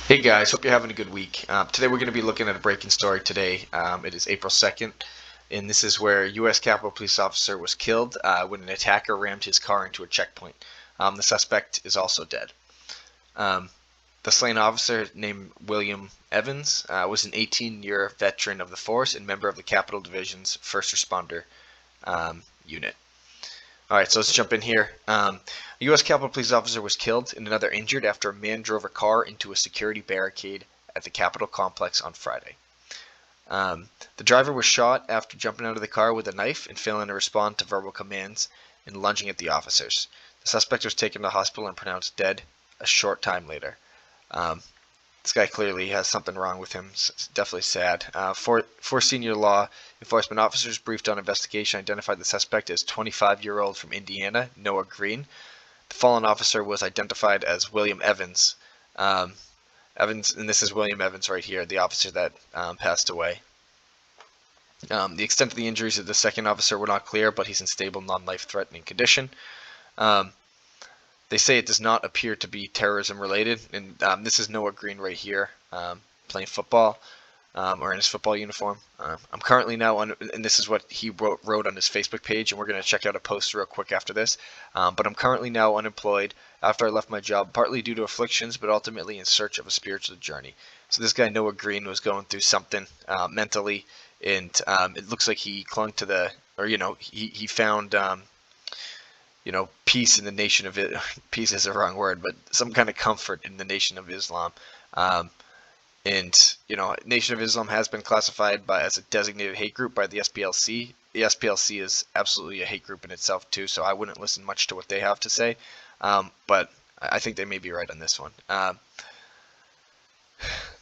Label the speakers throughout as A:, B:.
A: Hey guys, hope you're having a good week. Today we're going to be looking at a breaking story today. It is April 2nd, and this is where a U.S. Capitol Police officer was killed when an attacker rammed his car into a checkpoint. The suspect is also dead. Um, the slain officer, named William Evans, was an 18-year veteran of the force and member of the Capitol Division's first responder unit. Alright, so let's jump in here. A U.S. Capitol Police officer was killed and another injured after a man drove a car into a security barricade at the Capitol complex on Friday. The driver was shot after jumping out of the car with a knife and failing to respond to verbal commands and lunging at the officers. The suspect was taken to the hospital and pronounced dead a short time later. This guy clearly has something wrong with him. It's definitely sad. Four senior law enforcement officers briefed on investigation identified the suspect as 25-year-old from Indiana, Noah Green. The fallen officer was identified as William Evans. Evans, and this is William Evans right here, the officer that passed away. The extent of the injuries of the second officer were not clear, but he's in stable, non-life-threatening condition. They say it does not appear to be terrorism related, and this is Noah Green right here, playing football, or in his football uniform. I'm currently now on, and this is what he wrote on his Facebook page, and we're going to check out a post real quick after this. But I'm currently now unemployed after I left my job, partly due to afflictions, but ultimately in search of a spiritual journey. So this guy Noah Green was going through something mentally, and it looks like he clung to the, or he found. Peace in the nation of it. Peace is the wrong word, but some kind of comfort in the Nation of Islam. And Nation of Islam has been classified as a designated hate group by the SPLC. The SPLC is absolutely a hate group in itself too, so I wouldn't listen much to what they have to say. But I think they may be right on this one.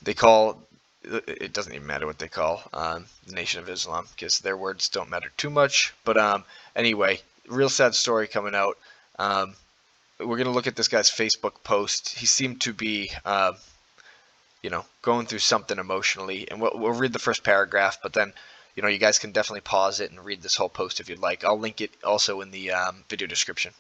A: They call it doesn't even matter what they call the Nation of Islam because their words don't matter too much. But anyway. Real sad story coming out. We're going to look at this guy's Facebook post. He seemed to be, going through something emotionally. And we'll read the first paragraph, but then, you guys can definitely pause it and read this whole post if you'd like. I'll link it also in the video description.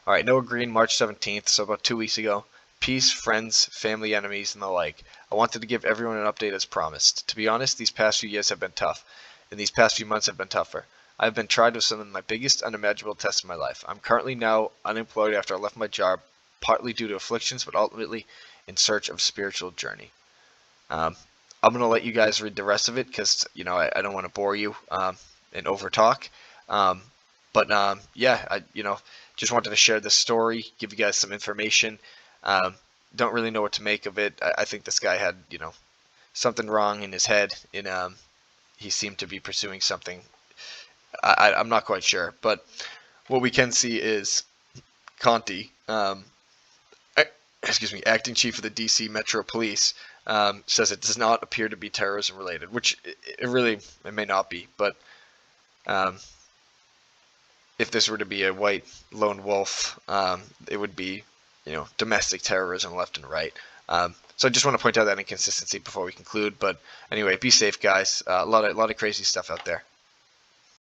A: All right, Noah Green, March 17th, so about 2 weeks ago. Peace, friends, family, enemies, and the like. I wanted to give everyone an update as promised. To be honest, these past few years have been tough, and these past few months have been tougher. I have been tried with some of my biggest unimaginable tests of my life. I'm currently now unemployed after I left my job, partly due to afflictions, but ultimately in search of a spiritual journey. I'm going to let you guys read the rest of it because, I don't want to bore you and overtalk. Yeah, I just wanted to share this story, give you guys some information. Don't really know what to make of it. I think this guy had, something wrong in his head, and he seemed to be pursuing something. I'm not quite sure, but what we can see is Conti, acting chief of the DC Metro Police, says it does not appear to be terrorism related, which it may not be, but if this were to be a white lone wolf, it would be, domestic terrorism left and right. So I just want to point out that inconsistency before we conclude. But anyway, be safe, guys. A lot of crazy stuff out there.